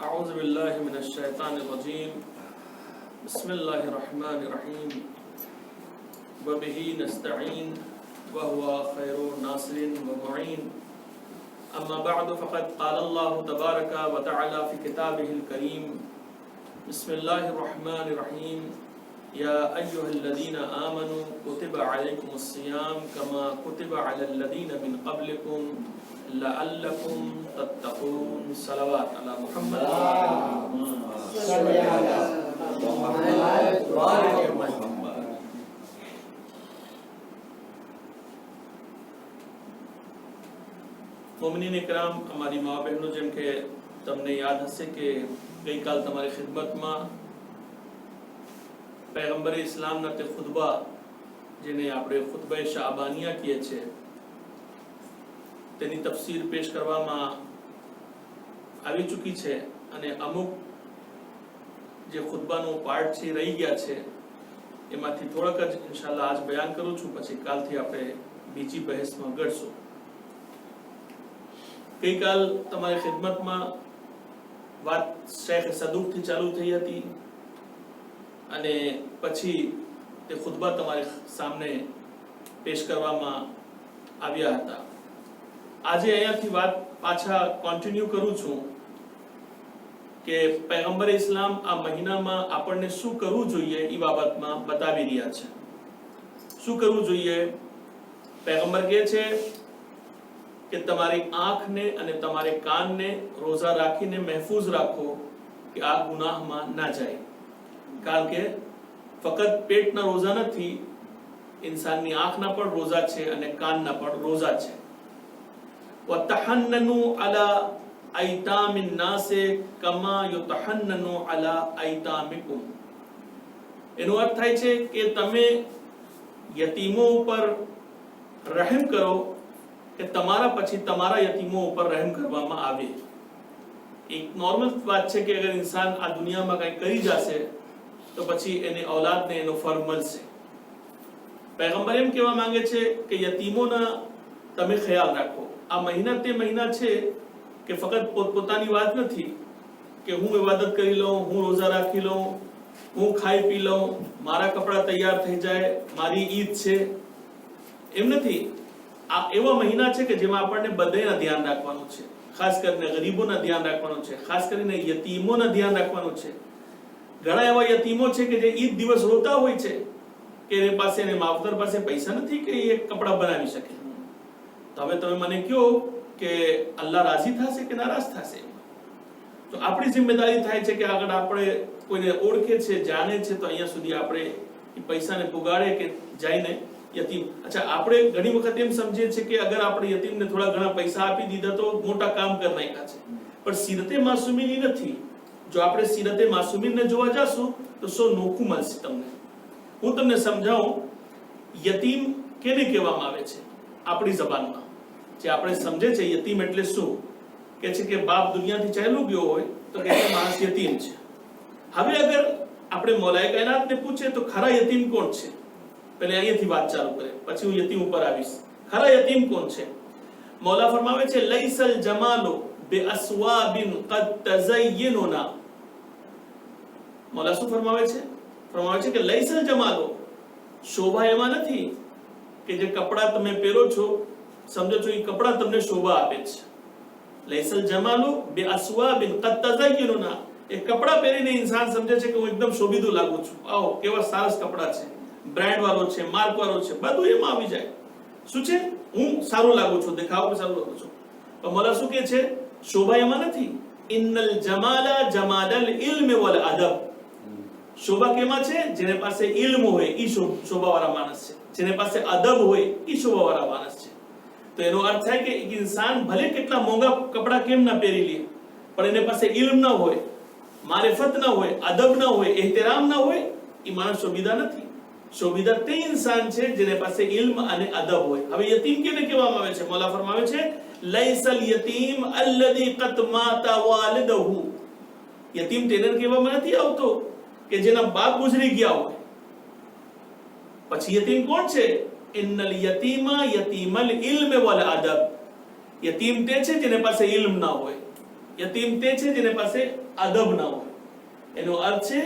أعوذ بالله من الشيطان الرجيم بسم الله الرحمن الرحيم وبه نستعين وهو خير الناصر ومعين أما بعد فقد قال الله تبارك وتعالى في كتابه الكريم بسم الله الرحمن الرحيم يا أيها الذين آمنوا كتب عليكم الصيام كما كتب على الذين من قبلكم لعلكم تتقون صلوات على محمد صل على محمد وآل محمد. મોમિનીન ઇકરામ, અમારી મા બહેનો, જેમ કે તમને યાદ હશે કે ગઈકાલ તમારી ખિદમતમાં પૈગંબર ઇસ્લામના તે ખુતબા, જેને આપણે ખુતબા શાબાનિયા કહીએ છીએ, તેની તફસીર પેશ કરવામાં આવી ચૂકી છે અને અમુક જે ખુતબાનો પાર્ટ છે રહી ગયા છે, એમાંથી થોડાક જ ઇન્શાઅલ્લાહ આજ બયાન કરું છું, પછી કાલથી આપણે બીજી બહેસમાં ગળશું. ગઈકાલ તમારી ખિદમતમાં વાત શેખ સદુકથી ચાલુ થઈ હતી અને પછી તે ખુતબા તમારી સામે પેશ કરવામાં આવ્યા હતા. આજે અહીંયાથી વાત પાછા કન્ટિન્યુ કરું છું કે પૈગંબર ઇસ્લામ આ મહિનામાં આપણને શું કરવું જોઈએ એ બાબતમાં બતાવી રહ્યા છે. શું કરવું જોઈએ? પૈગંબર કહે છે કે તમારી આંખને અને તમારે કાનને રોજા રાખીને મહેફૂઝ રાખો કે આ ગુનાહમાં ના જાય. કારણ કે ફક્ત પેટના રોજા નથી, ઇન્સાનની આંખના પણ રોજા છે અને કાનના પણ રોજા છે. વતહન્નનુ અલા આઈતામિન નાસે કમા યુતહન્નનુ અલા આઈતામિકુમ. એનો અર્થ થાય છે કે તમે યતીમો ઉપર રહેમ કરો કે તમારા પછી તમારા યતીમો ઉપર રહેમ કરવામાં આવે. એક નોર્મલ વાત છે કે અગર ઇન્સાન આ દુનિયામાં કંઈ કરી જશે તો પછી એને ઔલાદને એનો ફર મળશે. પૈગંબર એમ કહેવા માંગે છે કે યતીમોના તમે ખ્યાલ રાખો. આ મહિના તે મહિના છે કે ફક્ત પોતપોતાની વાત નથી કે હું ઇબાદત કરી લઉં, હું રોજા રાખી લઉં, હું ખાઈ પી લઉં, મારા કપડાં તૈયાર થઈ જાય, મારી ઈદ છે, એમ નથી. આ એવા મહિના છે કે જેમાં આપણને બધાના ધ્યાન રાખવાનું છે, ખાસ કરીને ગરીબોના ધ્યાન રાખવાનું છે, ખાસ કરીને યતીમોના ધ્યાન રાખવાનું છે. ઘણા એવા યતીમો છે કે જે ઈદ દિવસ રોતા હોય છે કે એની પાસે, એને માવતર પાસે પૈસા નથી કે એ કપડા બનાવી શકે. તો હવે તમે મને કહો કે અલ્લાહ રાજી થશે કે નારાજ થશે? તો આપણી જિમ્મેદારી થાય છે કે આગળ આપણે કોઈને ઓળખે છે, જાણે છે, તો અહીંયા સુધી આપણે એ પૈસાને પુગાડે કે જઈને યતીમ. અચ્છા, આપણે ઘણી વખત એમ સમજીએ છીએ કે અગર આપણે યતીમને થોડા ઘણા પૈસા આપી દીધા તો મોટા કામ કરી નાખ્યા છે, પણ સીરતે માસૂમીની નથી. જો આપણે સીરતે માસૂમીને જોવા જશું તો સો નોખું મળશે તમને. હું તમને સમજાવું, યતીમ કેને કહેવામાં આવે છે આપણી જબાનમાં, જે આપણે સમજે છે યતીમ એટલે શું. કે છે કે બાપ દુનિયાથી ચાલ્યો ગયો હોય તો કે માણસ યતીમ છે. હવે અગર આપણે મૌલાએ કાયનાતને પૂછે તો ખરા યતીમ કોણ છે, પહેલે અહીંયાથી વાત ચાલુ કરે, પછી હું યતીમ ઉપર આવીશ. ખરા યતીમ કોણ છે? મૌલા ફરમાવે છે લૈસલ જમાલો બે અસ્વાબિન કદ તઝય્યનુના. મૌલા શું ફરમાવે છે? ફરમાવે છે કે લૈસલ જમાલો, શોભા એમાં નથી કે જે કપડા તમે પહેરો છો, સમજો છો એ કપડા તમને શોભા આપે છે. લૈસલ જમાલો બે અસ્વાબિન કદ તઝય્યનુના, એ કપડા પહેરીને ઇન્સાન સમજે છે કે હું એકદમ શોભીતું લાગુ છું, આવો કેવા સરસ કપડા છે, બ્રાન્ડ વાળો છે, માર્ક વાળો છે, બધું એમાં આવી જાય. શું છે? હું સારું લાગુ છું, દેખાવ સારું લાગુ છું. તો મૌલા શું કહે છે? શોભા એમાં નથી. ઇન્નલ જમાલા જમાલલ ઇલ્મ વલ અદબ. શોભા કેમાં છે? જેને પાસે ઇલ્મ હોય ઈ શોભાવાળા માણસ છે, જેને પાસે અદબ હોય ઈ શોભાવાળા માણસ છે. તો એનો અર્થ થાય કે એક ઇન્સાન ભલે કેટલા મોંઘા કપડા કેમ ના પહેરી લે, પણ એને પાસે ઇલ્મ ના હોય, મારિફત ના હોય, અદબ ના હોય, એહતરામ ના હોય, ઈ માણસ શોભીદા નથી. શોભીદા તે ઇન્સાન છે જેને પાસે ઇલ્મ અને અદબ હોય. હવે યતીમ કેને કહેવામાં આવે છે? મૌલા ફરમાવે છે લૈસલ યતીમ અલ્લઝી કદ માતા વાલિદહુ. યતીમ તેને કહેવામાં નથી આવતો કે જેના બાપ ગુજરી ગયા હોય. પછી યતીમ કોણ છે? ઇન્નલ યતીમા યતીમલ ઇલ્મ વલ અદબ. યતીમ તે છે જેને પાસે ઇલ્મ ના હોય, યતીમ તે છે જેને પાસે અદબ ના હોય. એનો અર્થ છે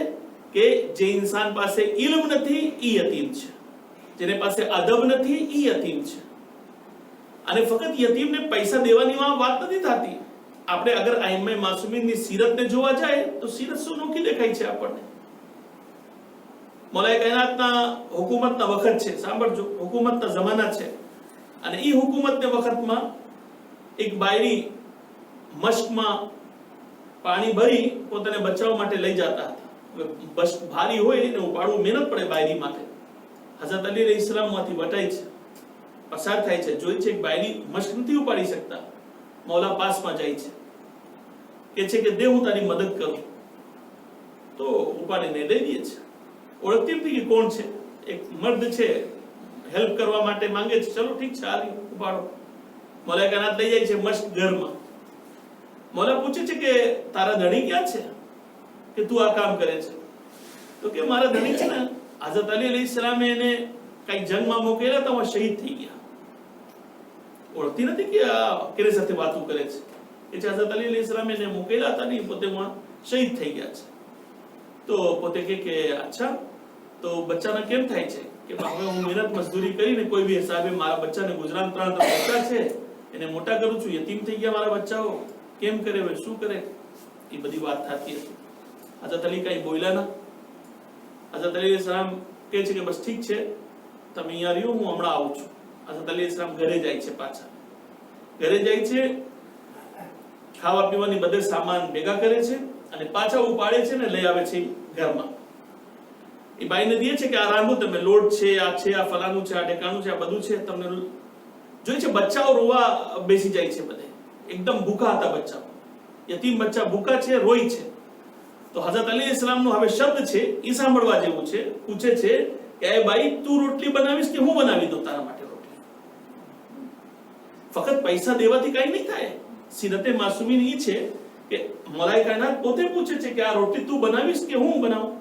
કે જે ઇન્સાન પાસે ઇલ્મ નથી ઈ યતીમ છે, જેને પાસે અદબ નથી ઈ યતીમ છે. અને ફક્ત યતીમને પૈસા દેવાની વાત નથી થતી. આપણે અગર આઈમ્મા માસુમીનની સીરતને જોવા જાય તો સીરત શું નોખી દેખાય છે આપણને. મૌલાએ કાયનાતના હુકુમતના વખત છે, સાંભળજો, હુકુમતના જમાના છે. અને ઈ હુકુમતના વખતમાં એક બાયરી મશ્કમાં પાણી ભરી પોતાને બચાવવા માટે લઈ જતા હતા. બસ ભારી હોય એને ઉપાડવું મહેનત પડે બાયરી માટે. હઝરત અલી અલૈહિસ્સલામ માંથી વટાય છે, પસાર થાય છે, જોઈ છે એક બાયરી મશ્ક નથી ઉપાડી શકતા. મૌલા પાસમાં જાય છે, કે છે કે દે હું તારી મદદ કરું. તો ઉપાડીને દઈ દે છે. ઓળખતી નથી કે કોણ છે. એક મર્દ છે, હેલ્પ કરવા માટે માંગે છે. ચલો ઠીક છે, આલી ઉપાડો. મૌલા કાનાત લઈ જાય છે મશ્ક ઘરમાં. મૌલા પૂછે છે કે તારા ધણી ક્યાં છે કે તું આ કામ કરે છે? તો કે મારા ધણી છે ને હઝરત અલી અલૈહિસ્સલામે એને કઈ જંગમાં મોકલેલા તો શહીદ થઈ ગયા. ઓળખતી નથી કે આ કેની સાથે વાતો કરે છે. કે હઝરત અલી અલૈહિસ્સલામે એને મોકલેલા હતા ને પોતે શહીદ થઈ ગયા છે. તો પોતે કે અચ્છા, તો બચ્ચાને કેમ થાય છે? કે હવે હું મહેનત મજદૂરી કરીને કોઈ બી હિસાબે મારા બચ્ચાને ગુજરાન 3 બચ્ચા છે એને મોટા કરું છું. યતીમ થઈ ગયા મારા બચ્ચાઓ, કેમ કરે હવે, શું કરે? એ બધી વાત થતી હતી. હઝરત અલી કઈ બોલ્યા ના. હઝરત અલી અલૈહિસ્સલામ કહે છે કે બસ ઠીક છે, તમે અહીંયા રહ્યો, હું હમણાં આવું છું. હઝરત અલી અલૈહિસ્સલામ ઘરે જાય છે. પાછા ઘરે જાય છે, ખાવા પીવાની બધે સામાન ભેગા કરે છે અને પાછા ઉપાડે છે ને લઈ આવે છે ઘરમાં. એ બાઈને દે છે કે આ રાંધો તમે, લોટ છે, આ છે, આ ફલાનું છે, આ ઢેકાણું છે, આ બધું છે. તમને જોઈ છે બચ્ચાઓ રોવા બેસી જાય છે. બધે એકદમ ભૂખા હતા બચ્ચાઓ. યતીમ બચ્ચા ભૂખા છે, રોય છે. તો હઝરત અલી અલૈહિસ્સલામનો હવે શબ્દ છે એ સાંભળવા જેવું છે. પૂછે છે કે એ ભાઈ તું રોટલી બનાવીશ કે હું બનાવી દઉં તારા માટે રોટલી? ફક્ત પૈસા દેવાથી કઈ નહીં થાય. સીરતે માસુમીન ઈ છે કે મૌલાએ કાયનાત પોતે પૂછે છે કે આ રોટલી તું બનાવીશ કે હું બનાવું?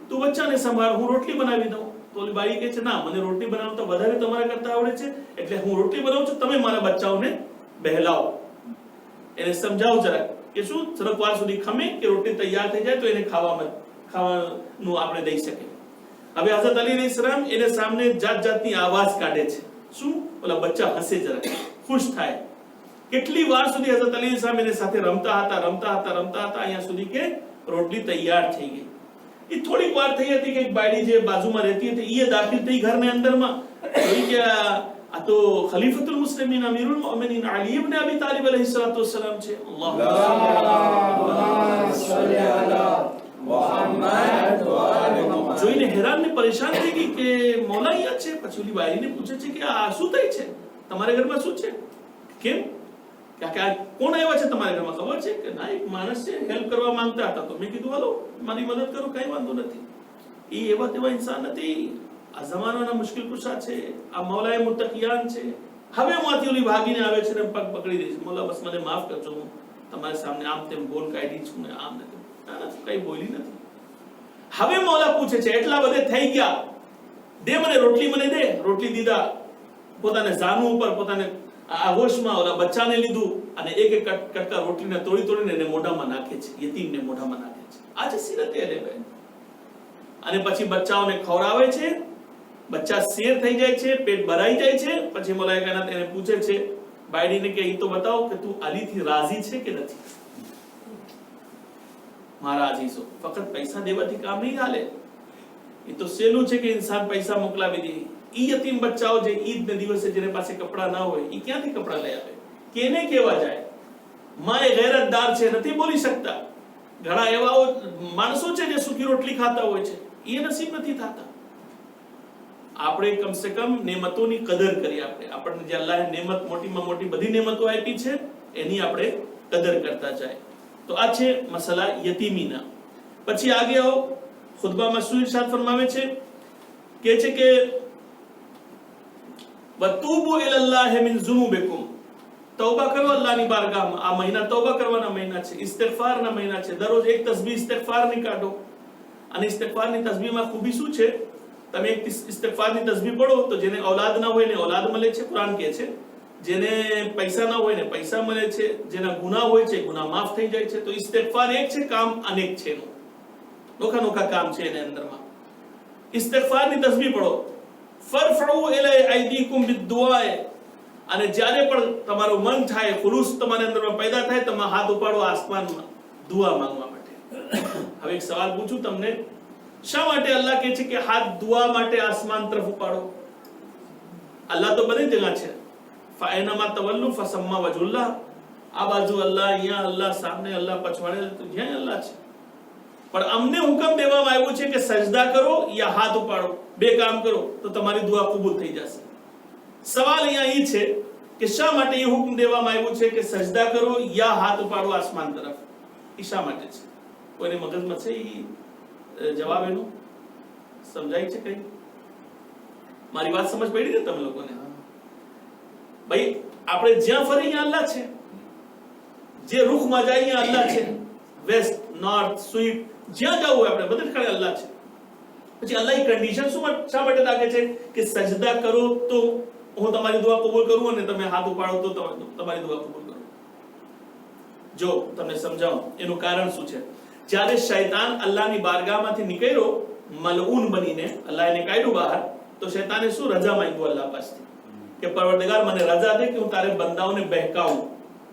તું બચ્ચાને સંભાળ, હું રોટલી બનાવી દઉં. તો ઓલી બાઈ કહે છે ના, મને રોટલી બનાવતા વધારે તમારા કરતા આવડે છે, એટલે હું રોટલી બનાવું છું, તમે મારા બચ્ચાઓને બહેલાવો. એને સમજાવો જરા કે શું થોડોક વાર સુધી ખમે કે રોટલી તૈયાર થઈ જાય તો એને ખાવાનું આપણે દઈ શકીએ. હવે હઝરત અલી અલૈહિસ્સલામ એને સામે જાત જાતની આવાજ કાઢે છે. શું? ઓલા બચ્ચા હસે જરા, ખુશ થાય. કેટલી વાર સુધી હઝરત અલી અલૈહિસ્સલામ એને સાથે રમતા હતા અહીંયા સુધી કે રોટલી તૈયાર થઈ ગઈ. એ થોડીક વાર થઈ હતી કે એક બાયડી જે બાજુમાં રહેતી હતી એ દાખલ થઈ ઘરની અંદરમાં. જોઈ કે આ તો ખલીફતુલ મુસ્લિમીન અમીરુલ મુઅમિનીન અલી ઇબ્ન અબી તાલિબ અલૈહિસ્સલાતુ વસ્સલામ છે. અલ્લાહુમ્મા સલ્લી અલા મુહમ્મદ વ આલી મુહમ્મદ. જોઈને હેરાન ને પરેશાન થઈ ગઈ કે મૌલા અહીંયા છે. પછી ઓલી બાયડીને પૂછે છે કે આ શું થઈ છે, તમારા ઘરમાં શું છે, કેમ, કે કોણ આવ્યા છે તમારા ઘરમાં? ખબર છે કે ના, એક માણસ છે, હેલ્પ કરવા માંગતા હતા. તો મેં કીધું હાલો મારી મદદ કરો, કઈ વાંધો નથી. એ એવા તેવા ઇન્સાન નથી. આ જમાનાના મુશ્કેલ કુશા છે. આ મૌલાએ મુત્તકિયાન છે. હવે માંથી ઓલી ભાગીને આવે છે ને પગ પકડી દે છે. મૌલા બસ મને માફ કરજો, હું તમારી સામે આમ તેમ બોલ કાઢી છું ને આમ નથી. ના, કઈ બોલી નથી. હવે મૌલા પૂછે છે એટલા બધે થઈ ગયા, દે મને રોટલી, મને દે. રોટલી દીધા. પોતાને જાનુ ઉપર પોતાને આહોશમાં ઓલા બચ્ચાને લીધું અને એક એક કટકા રોટલીને તોડીને એને મોઢામાં નાખે છે. યતીમને મોઢામાં નાખે છે. આ છે સીરતે અહલે બેત. અને પછી બચ્ચાઓને ખવડાવે છે. બચ્ચા શેર થઈ જાય છે, પેટ ભરાઈ જાય છે. પછી મૌલાએ કાયનાત એને પૂછે છે બાયડીને કે ઈ તો બતાવ કે તું અલીથી રાજી છે કે નથી? મારા અજીઝો, ફક્ત પૈસા દેવાથી કામ નહીં હાલે. એ તો સેલું છે કે ઇન્સાન પૈસા મોકલાવી દે. ઈ યતીમ બચ્ચાઓ જે ઈદ ને દિવસે જેને પાસે કપડા ના હોય ઈ ક્યાંથી કપડા લઈ આવે? કેને કેવા જાય? માએ ગૈરતદાર છે, નથી બોલી શકતા. ઘણા એવા માણસો છે જે સૂકી રોટલી ખાતા હોય છે, એ નસીબ નથી થતા. આપણે કમસે કમ નેમતોની કદર કરી. આપણને જે અલ્લાહે નેમત મોટીમાં મોટી બધી નેમતો આપી છે એની આપણે કદર કરતા જાય. તો આ છે મસલા યતીમીના. પછી આગે આવો, ખુતબામાં શું ઇરશાદ ફરમાવે છે? કે છે કે વતુબુ ઇલલ્લાહી મિન ઝુનુબિકુમ, તૌબા કરો અલ્લાહની બારગાહમાં. આ મહિના તૌબા કરવાના મહિના છે, ઇસ્તિગફારના મહિના છે. દરરોજ એક તસ્બીહ ઇસ્તિગફારની કાઢો. અને ઇસ્તિગફારની તસ્બીહમાં ખૂબી શું છે? તમે એક ઇસ્તિગફારની તસ્બીહ પઢો તો જેને ઔલાદ ના હોય એને ઔલાદ મળે છે. કુરાન કહે છે જેને પૈસા ના હોય ને પૈસા મળે છે, જેના ગુનાહ હોય છે ગુનાહ માફ થઈ જાય છે. તો ઇસ્તિગફાર એક છે, કામ અનેક છે. એનું નોખા કામ છે એની અંદરમાં. ઇસ્તિગફારની તસ્બીહ પઢો, ફરફઉ ઇલા અયદીકુમ બિદુઆ, અને જ્યારે પણ તમારું મન થાય, ખુલૂસ તમારી અંદરમાં પેદા થાય, તમે હાથ ઉપાડો આસમાનમાં દુઆ માંગવા માટે. હવે એક સવાલ પૂછું તમને, શા માટે અલ્લાહ કહે છે કે હાથ દુઆ માટે આસમાન તરફ ઉપાડો? અલ્લાહ તો બધી જગ્યા છે. ફાયનામા તવલ્લુ ફસમ્મા વજુલ્લાહ. આ બાજુ અલ્લાહ, અહીંયા અલ્લાહ, સામે અલ્લાહ, પછવાડે તો જ્યાં અલ્લાહ છે. પણ અમને હુકમ દેવામાં આવ્યો છે કે સજદા કરો યા હાથ ઉપાડો, બે કામ કરો તો તમારી દુઆ કબૂલ થઈ જશે. સવાલ અહીંયા એ છે કે શા માટે એ હુકમ દેવામાં આવ્યું છે કે સજદા કરો યા હાથ ઉપાડો આસમાન તરફ? એ શા માટે છે? કોઈને મગજમાં છે એ જવાબ? એનો સમજાય છે કઈ? મારી વાત સમજ પડી ને તમે લોકોને? ભાઈ આપણે જ્યાં ફરી અહીંયા અલ્લાહ છે, જે રૂખમાં જાય અહીંયા અલ્લાહ છે, વેસ્ટ નોર્થ સ્વીટ જ્યાં જવું હોય આપણે બધે ઠેકાણે અલ્લાહ છે. પછી અલ્લાહ ની કન્ડિશન શા માટે રાખે છે કે સજદા કરો તો હું તમારી દુઆ કબૂલ કરું, અને તમે હાથ ઉપાડો તો તમારી દુઆ કબૂલ કરું. જો તમને સમજાવું એનું કારણ શું છે. જ્યારે શૈતાન અલ્લાહની બારગાહમાંથી નીકળ્યો મલઉન બનીને, અલ્લાહ એને કાઢ્યું બહાર, તો શૈતાને શું રજા માંગ્યું અલ્લાહ પાસેથી કે પરવરદિગાર મને રજા દે કે હું તારે બંદાઓને બહેકાવું,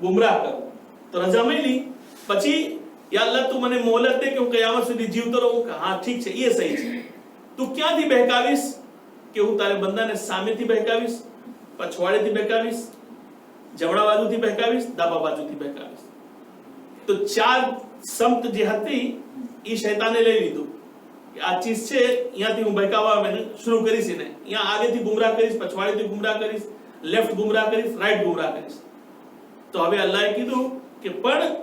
ગુમરાહ કરું. તો રજા મળી. પછી યા અલ્લાહ તું મને મોહલત દે કે હું કયામત સુધી જીવતો રહું. હા ઠીક છે, એ સહી છે. તું ક્યાંથી બહેકાવીશ? કે હું તારે બંદાને સામેથી બહેકાવીશ, પછવાડેથી બહેકાવીશ, જમણા બાજુથી બહેકાવીશ, ડાબા બાજુથી બહેકાવીશ. તો ચાર સમત જે હતી એ શૈતાને લઈ લીધું. આ ચીજ છે, અહીંયાથી હું બહેકાવા શરૂ કરીશ, ને અહીંયા આગેથી ગુમરાહ કરીશ, પછવાડેથી ગુમરાહ કરીશ, લેફ્ટ ગુમરાહ કરીશ, રાઈટ ગુમરાહ કરીશ. તો હવે અલ્લાહે કીધું કે પણ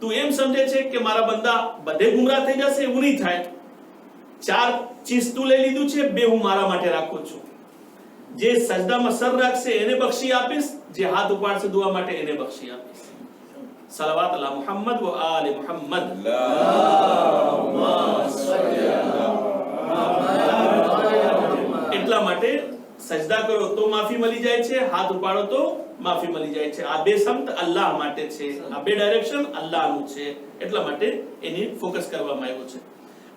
તું એમ સમજે છે કે મારા બંદા બધે ગુમરાહ થઈ જશે? એવું નહીં થાય. ચાર ચીજ તું લઈ લીધું છે, બે હું મારા માટે રાખું છું. જે સજદામાં સર રાખશે એને બક્ષી આપીશ, જે હાથ ઉપાડશે દુઆ માટે એને બક્ષી આપીશ. સલાવત અલા મુહમ્મદ વ આલે મુહમ્મદ. એટલા માટે સજદા કરો તો માફી મળી જાય છે, હાથ ઉપાડો તો માફી મળી જાય છે. આ બે સમત અલ્લાહ માટે છે, આ બે ડાયરેક્શન અલ્લાહનું છે. એટલા માટે એની ફોકસ કરવામાં આવ્યો છે.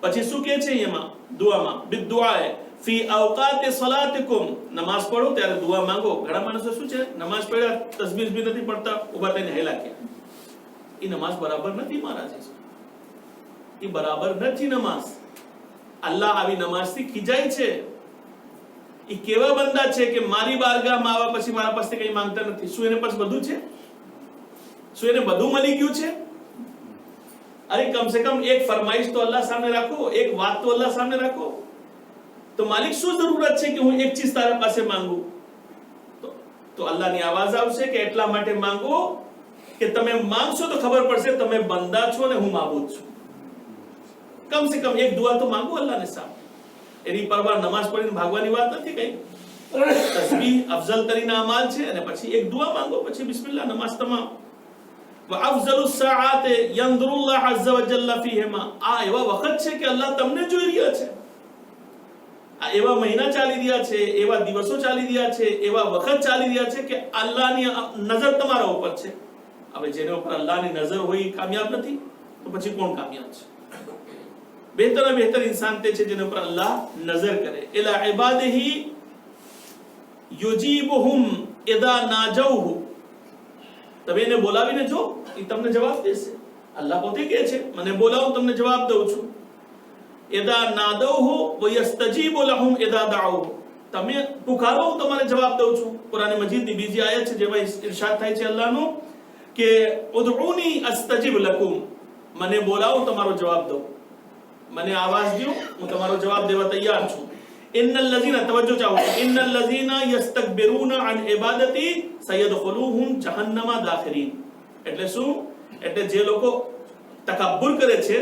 પછી શું કહે છે એમાં દુઆમાં? બિદુઆ ફી અવકાત સલાતિકુમ, નમાઝ પઢો ત્યારે દુઆ માંગો. ઘણા માણસો શું છે, નમાઝ પઢ્યા તસબીહ બી નથી પડતા, ઊભા થઈને હેલા કે એ નમાઝ બરાબર નથી. મારા છે એ બરાબર નથી નમાઝ. અલ્લાહ આવી નમાઝથી ખીજાય છે. એ કેવા બંદા છે કે મારી બારગાહમાં આવ્યા પછી મારા પાસેથી કંઈ માંગતા નથી. શું એને પાસે બધું છે? શું એને બધું મળી ગયું છે? અરે કમ સે કમ એક ફરમાઈશ તો અલ્લાહ સામે રાખો, એક વાત તો અલ્લાહ સામે રાખો. તો માલિક શું જરૂરત છે કે હું એક ચીજ તારા પાસે માંગુ? તો અલ્લાહની આવાજ આવશે કે એટલા માટે માંગો કે તમે માંગશો તો ખબર પડશે તમે બંદા છો ને હું માબૂદ છું. કમ સે કમ એક દુઆ તો માંગો અલ્લાહને સામે. એની પરવા નમાઝ પઢીને ભાગવાની વાત નથી કઈ. તસ્બીહ અફઝલ તરીન અમાલ છે, અને પછી એક દુઆ માંગો, પછી બિસ્મિલ્લાહ, નમાઝ તમામ. وافضل الساعات ينظر الله عز وجل فيهما. આ એવા વખત છે કે અલ્લાહ તમને જોઈ રહ્યા છે. આ એવા મહિના ચાલી રહ્યા છે, એવા દિવસો ચાલી રહ્યા છે, એવા વખત ચાલી રહ્યા છે કે અલ્લાહની નજર તમારા ઉપર છે. હવે જેને ઉપર અલ્લાહની નજર હોય એ કામયાબ નથી, તો પછી કોણ કામયાબ છે? બહેતર ઇન્સાન તે છે જેને ઉપર અલ્લાહ નજર કરે. ઇલા ઇબાદિહી યુજીબુહુમ ઇદા નાજૌહુ. તમે એને બોલાવીને જો, એ તમને જવાબ દેશે. અલ્લાહ પોતે કહે છે મને બોલાવો તમને જવાબ દઉં છું. ઇદા નાદૌહુ વ યસ્તજીબુ લહુમ ઇદા દઉહુ. તમે પુકારો હું તમારે જવાબ દઉં છું. કુરાન મજીદની બીજી આયત છે જેમાં ઇરશાદ થાય છે અલ્લાહનો કે ઉદઉની અસ્તજીબ લકુમ. મને બોલાવો તમારો જવાબ દઉં, મને આવાજ દો, હું તમારો જવાબ દેવા તૈયાર છું. ઇન્નલ લઝીના, તવજ્જો ચાહો, ઇન્નલ લઝીના યસ્તકબિરૂના અન ઇબાદતી સયદખુલુહુમ જહન્નમ દાખિરીન. એટલે શું? એટલે જે લોકો તકબ્બુર કરે છે,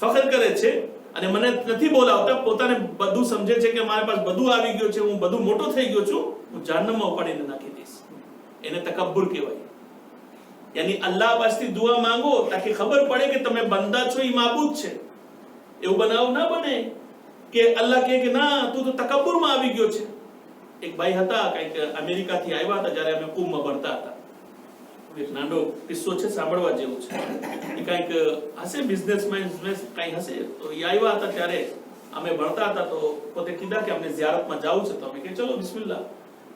ફખર કરે છે અને મને નથી બોલાવતા, પોતાને બધું સમજે છે કે મારી પાસે બધું આવી ગયું છે, હું બધું મોટો થઈ ગયો છું, હું જહન્નમમાં ઉપાડીને નાખી દઈશ. એને તકબ્બુર કહેવાય. યાની અલ્લાહ પાસેથી દુઆ માંગો તાકી ખબર પડે કે તમે બંદા છો, એ માબૂદ છે. એવું બનાવ ના બને કે અલ્લાહ કહે કે ના તું તો તકબ્બુરમાં આવી ગયો છે. એક ભાઈ હતા કંઈક અમેરિકાથી આવ્યા હતા જ્યારે અમે કુંભમાં ભણતા હતા. એક નાનો કિસ્સો છે, સાંભળવા જેવું છે. એ કંઈક હશે બિઝનેસમેન કંઈ હશે. તો એ આવ્યા હતા ત્યારે અમે ભણતા હતા તો પોતે કીધા કે અમને ઝિયારતમાં જવું છે. તો અમે કે ચલો બિસ્મિલ્લાહ.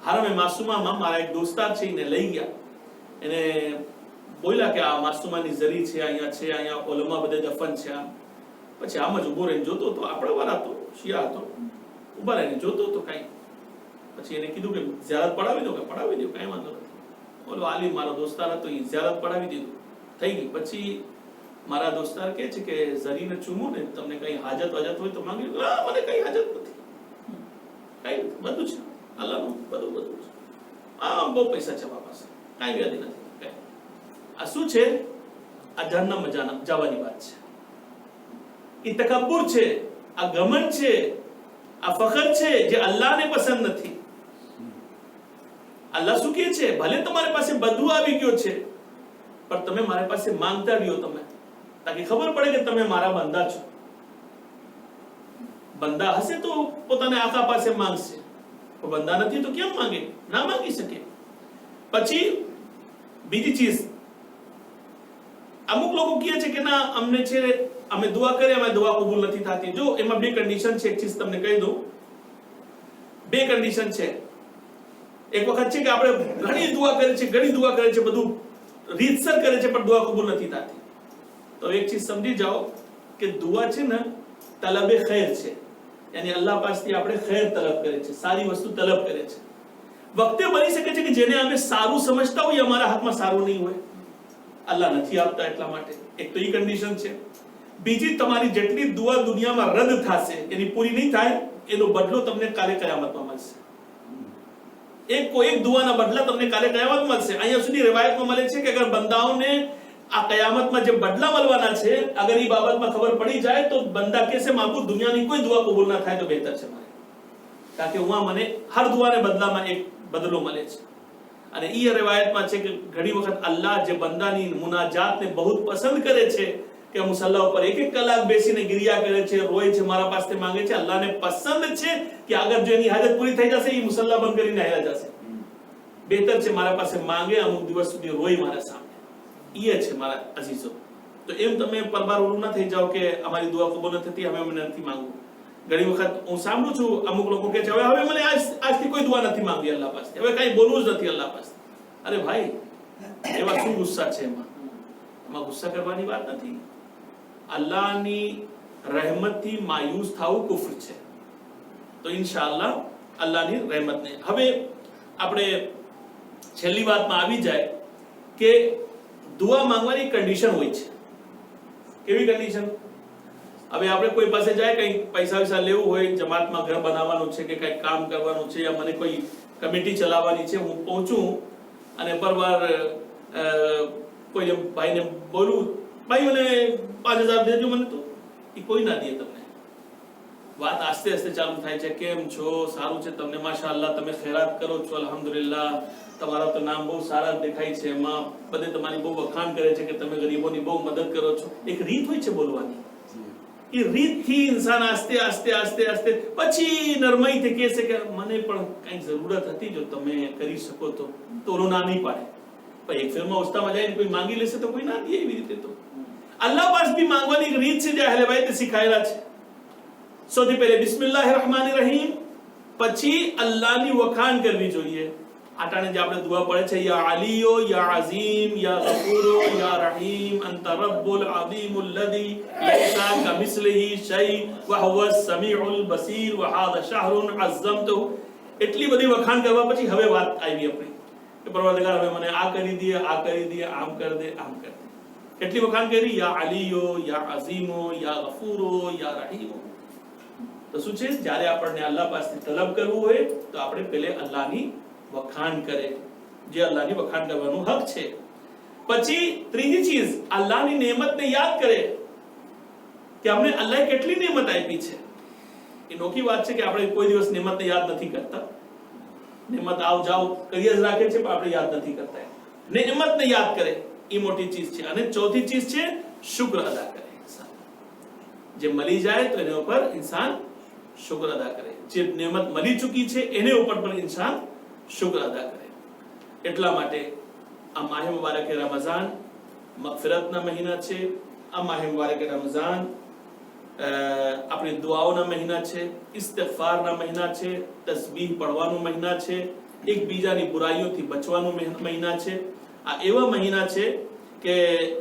હારમે માસુમામાં મારા એક દોસ્તાર છે એને લઈ ગયા. એને બોલ્યા કે આ માસુમાની ઝરી છે, અહીંયા ઓલમાં બધે દફન છે. પછી આમ જ ઉભો રહીને જોતો હતો. આપણા વાળા તો શિયા હતો, ઉભા રહીને જોતો હતો કાંઈ. પછી એને કીધું કે ઝિયારત પડાવી દો. કે પડાવી દો, કાંઈ વાંધો નથી. બોલો આલી મારો દોસ્તાર હતો, એ ઝિયારત પડાવી દીધું, થઈ ગઈ. પછી મારા દોસ્તાર કહે છે કે ઝરીને ચૂમો ને, તમને કઈ હાજત વાજત હોય તો માંગી લો. મને કઈ હાજત નથી, કઈ બધું છે અલ્લાહનું, બધું છે. બહુ પૈસા છે મારા પાસે, કાંઈ વ્યાધિ નથી. આ શું છે? આ જહન્નમમાં જવાની વાત છે. એ તકબ્બુર છે, આ ઘમંડ છે, આ ફખર છે જે અલ્લાહને પસંદ નથી. અલ્લાહ શું કહે છે? ભલે તમારી પાસે બધું આવી ગયું છે પણ તમે મારી પાસે માંગતા રહ્યો, તમે તાકી ખબર પડે કે તમે મારા બંદા છો. બંદા હશે તો પોતાને આકા પાસે માંગશે, બંદા નથી તો કેમ માંગે? ના માંગી શકે. પછી બીજી ચીજ, અમુક લોકો કહે છે કે ના અમને છે, અમે દુઆ કરીએ, અમે દુઆ કબૂલ નથી થતી. જો એમાં બે કન્ડિશન છે. એક ચીજ તમને કહી દઉં, બે કન્ડિશન છે. એક વખત છે કે આપણે ઘણી દુઆ કરે છે, બધું રીતસર કરે છે પણ દુઆ કબૂલ નથી થતી. તો એક ચીજ સમજી જાઓ કે દુઆ છે ને તલબે ખૈર છે, યાની અલ્લાહ પાસેથી આપણે ખૈર તલબ કરે છે, સારી વસ્તુ તલબ કરે છે. વખતે બની શકે છે કે જેને અમે સારું સમજતા હોય અમારા હાથમાં સારું નહીં હોય, અલ્લાહ નથી આપતા એટલા માટે. એક તો એ કન્ડિશન છે. બીજી, તમારી જેટલી દુઆ દુનિયામાં રદ થશે, એની પૂરી નહીં થાય, એનો બદલો તમને કાલે કયામતમાં મળશે. એક દુઆના બદલા તમને કાલે કયામત મળશે. અહીંયા સુધી riwayatમાં મળે છે કે અગર બંદાઓને આ કયામતમાં જે બદલા મળવાના છે, અગર એ બાબતમાં ખબર પડી જાય તો બંદા કહેશે માબૂદ દુનિયાની કોઈ દુઆ કબૂલ ના થાય તો બહેતર છે મારે, કારણ કે હું મને હર દુઆને બદલામાં એક બદલો મળે છે. અને એ riwayatમાં છે કે ઘણી વખત અલ્લાહ જે બંદાની મુનાજાતને બહુ પસંદ કરે છે કે મુસલ્લા ઉપર એક કલાક બેસીને ગિરિયા કરે છે, રોય છે, મારા પાસે માંગે છે. અલ્લાહને પસંદ છે કે અગર જો એની હાજત પૂરી થઈ જશે, એ મુસલ્લા બંધ કરીને હાલ્યા જશે. બહેતર છે મારા પાસે માંગે, અમુક દિવસ સુધી રોય મારા સામે. એ છે મારા અઝીઝો. તો એમ તમે પરબાર ઓલું ના થઈ જાઓ કે અમારી દુઆ કબૂલ નથી થતી, હવે મને નથી માંગવું. ઘણી વખત હું સાંભળું છું અમુક લોકો કહે છે હવે મને આજથી કોઈ દુઆ નથી માંગવી અલ્લાહ પાસે, હવે કઈ બોલવું જ નથી અલ્લાહ પાસે. અરે ભાઈ, એવા શું ગુસ્સા છે? એમાં ગુસ્સા કરવાની વાત નથી. અલ્લાહની રહેમતથી માયુસ થવું કુફર છે. તો ઇન્શાઅલ્લાહ અલ્લાહની રહેમતને. હવે આપણે છેલ્લી વાતમાં આવી જાય કે દુઆ માંગવાની કન્ડિશન હોય છે. કેવી કન્ડિશન? હવે આપણે કોઈ પાસે જાય, કઈ પૈસા લેવું હોય, જમાતમાં ઘર બનાવવાનું છે કે કઈ કામ કરવાનું છે, યા મને કોઈ કમિટી ચલાવવાની છે, હું પહોંચું અને પરવાર કોઈ ભાઈને બોલું, ભાઈ મને 5000 દેજો મને, તો એ કોઈ ના દે તમને. વાત આસ્તે આસ્તે ચાલુ થાય છે. કેમ છો? સારું છે તમને? માશાઅલ્લાહ, તમે ખૈરાત કરો છો? અલ્હમ્દુલિલ્લાહ, તમારા તો નામ બહુ સારા દેખાય છે, એમાં બધે તમારી બહુ વખાણ કરે છે કે તમે ગરીબોની બહુ મદદ કરો છો. એક રીત હોય છે બોલવાની. એ રીતથી ઇન્સાન આસ્તે આસ્તે પછી નરમાઈથી કહે છે કે મને પણ કંઈક જરૂરત હતી, જો તમે કરી શકો તો ઓલો ના નહીં પાડે. પણ એક ફિલ્મમાં ઉસ્તામાં જઈને કોઈ માંગી લેશે તો કોઈ ના દે. એવી રીતે તો અલ્લાહ પાસે બી માંગવાની એક રીત છે જે અહેલે બાઈતે શીખાયેલા છે. સૌથી પહેલે બિસ્મિલ્લાહિર રહેમાનિર રહીમ, પછી અલ્લાહની વખાણ કરવી જોઈએ. આટાણે જે આપણે દુઆ પડે છે, યા અલીયો યા અઝીમ યા ગફૂરો યા રહીમ અંતા રબ્બુલ અઝીમુલ લઝી લૈસા કમિસ્લિહી શૈ વહુવસ સમીઉલ બસીર વહાદા શહરુન અઝમતુહુ. એટલી બધી વખાણ કરવા પછી હવે વાત આવી આપણી કે પરવરદિગાર હવે મને આ કરી દે, આ કરી દે, આમ કર દે, આમ કર દે. કેટલી વખાણ કરી? યા અલીયો યા અઝીમો યા ગફૂરો યા રહીમો. તો શું છે, જ્યારે આપણને અલ્લાહ પાસેથી તલબ કરવું હોય તો આપણે પહેલે અલ્લાહની વખાણ કરે, જે અલ્લાહની વખાણ કરવાનું હક છે. પછી ત્રીજી ચીજ, અલ્લાહની નેમતને યાદ કરે કે અમને અલ્લાહે કેટલી નેમત આપી છે. એ નોખી વાત છે કે આપણે કોઈ દિવસ નેમતને યાદ નથી કરતા. નેમત આવ જાવ કર્યા જ રાખે છે પણ આપણે યાદ નથી કરતા. નેમતને યાદ કરે, એ મોટી ચીજ છે. અને ચોથી ચીજ છે શુક્ર અદા કરે. જે મળી જાય તો એના ઉપર ઇન્સાન શુક્ર અદા કરે. જે નેમત મળી ચૂકી છે એને ઉપર પણ ઇન્સાન શુક્ર અદા કરે. એટલા માટે આ માહે મુબારક રમઝાન મગફિરતના મહિના છે. આ માહે મુબારક રમઝાન આપણી દુઆઓના મહિના છે, ઇસ્તિગફારના મહિના છે, તસ્બીહ પડવાનો મહિના છે, એકબીજાની બુરાઈઓથી બચવાનો મહિના છે. આ એવા મહિના છે કે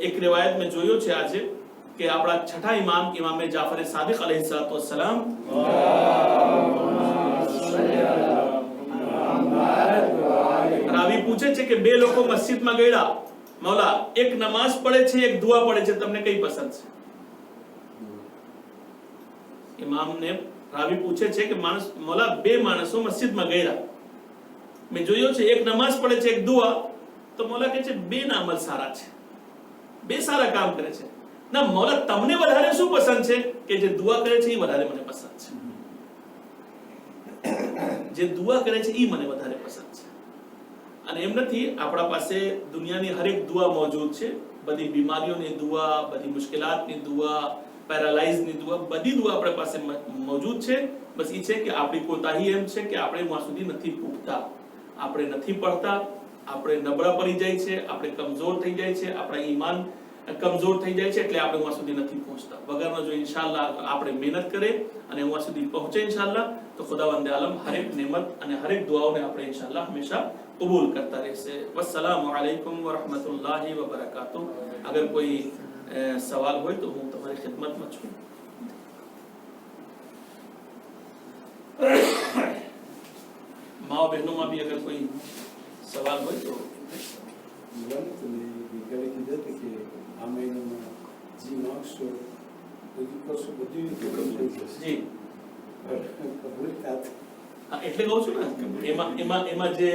એક રિવાયત મેં જોયો છે આજે કે આપણા છઠ્ઠા ઇમામ ઇમામે જાફર સાદિક અલૈહિસ્સલાતુ વસ્સલામ રાવી પૂછે છે કે બે લોકો મસ્જિદમાં ગયા, મૌલા એક નમાઝ પડે છે એક દુઆ પડે છે, તમને કઈ પસંદ છે? ઇમામને રાવી પૂછે છે કે મૌલા બે માણસો મસ્જિદમાં ગયા, મેં જોયો છે એક નમાઝ પડે છે એક દુઆ, તો મૌલા કહે છે બે ના અમલ સારા છે, બે સારા કામ કરે છે. ના મૌલા તમને વધારે શું પસંદ છે? કે જે દુઆ કરે છે એ વધારે મને પસંદ છે, જે દુઆ કરે છે એ મને વધારે પસંદ છે. અને એમ નથી, આપણા પાસે દુનિયાની હરેક દુઆ મોજૂદ છે, બધી બીમારીઓની દુઆ, બધી મુશ્કેલાતની દુઆ, પેરાલાઇઝની દુઆ, બધી દુઆ આપણા પાસે મોજૂદ છે. બસ એ છે કે આપણી કોતાહી એમ છે કે આપણે ત્યાં સુધી નથી પૂગતા, આપણે નથી પડતા, આપણે નબળા પડી જાય છે, આપણે કમજોર થઈ જાય છે, આપણા ઈમાન કમજોર થઈ જાય છે, એટલે આપણે ત્યાં સુધી નથી પહોંચતા. વગરનો જો ઇન્શાઅલ્લાહ આપણે મહેનત કરે અને ત્યાં સુધી પહોંચે ઇન્શાઅલ્લાહ, તો ખુદાવંદ આલમ હરેક નેમત અને હરેક દુઆઓને આપણે ઇન્શાઅલ્લાહ હંમેશા કબૂલ કરતા રહેશે. વસ્સલામુ અલૈકુમ વરહમતુલ્લાહિ વબરકાતુહ. અગર કોઈ સવાલ હોય તો હું તમારી ખિદમતમાં છું. माओ बहनों में भी अगर कोई सवाल हो तो जी એટલે કહું છું ને એમાં જે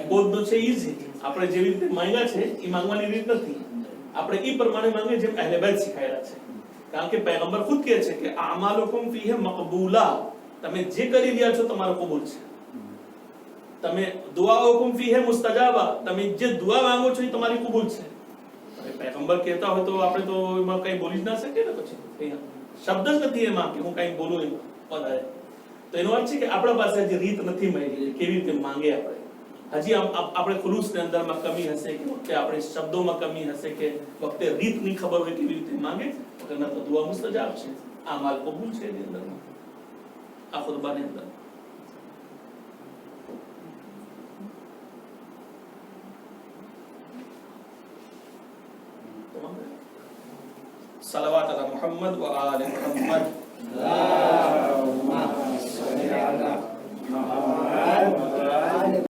કોડનો છે ઈ જ આપણે જેવી રીતે માંગ્યા છે ઈ માંગવાની રીત નથી. આપણે ઈ પ્રમાણે માંગે જેમ અહેલે બેત શીખાયેલા છે. કારણ કે પૈગંબર ખુદ કહે છે કે આમાલુકુમ ફીહી મકબૂલા, તમે જે કરી રહ્યા છો તમારો કબૂલ છે. તમે દુઆઓકુમ ફીહી મુસ્તજાબા, તમે જે દુઆ માંગો છો એ તમારી કબૂલ છે. પૈગંબર કહેતા હોય તો આપણે તો એમાં કઈ બોલી જ ના શકીએ ને, પછી શબ્દ જ નથી એમાં કે હું કઈ બોલું એમાં વધારે. તો એનો અર્થ છે કે આપણા પાસે હજી રીત નથી મળી કેવી રીતે માંગે આપણે. હજી આપણે ખુલૂસની અંદરમાં કમી હશે કે વખતે આપણે શબ્દોમાં કમી હશે કે વખતે રીત ની ખબર હોય કેવી રીતે માંગે, વગરના તો દુઆ મુસ્તજાબ છે, આ માલ કબૂલ છે એની અંદરમાં, આ ખુતબાની અંદર. सलवात अला मुहम्मद व आले मुहम्मद।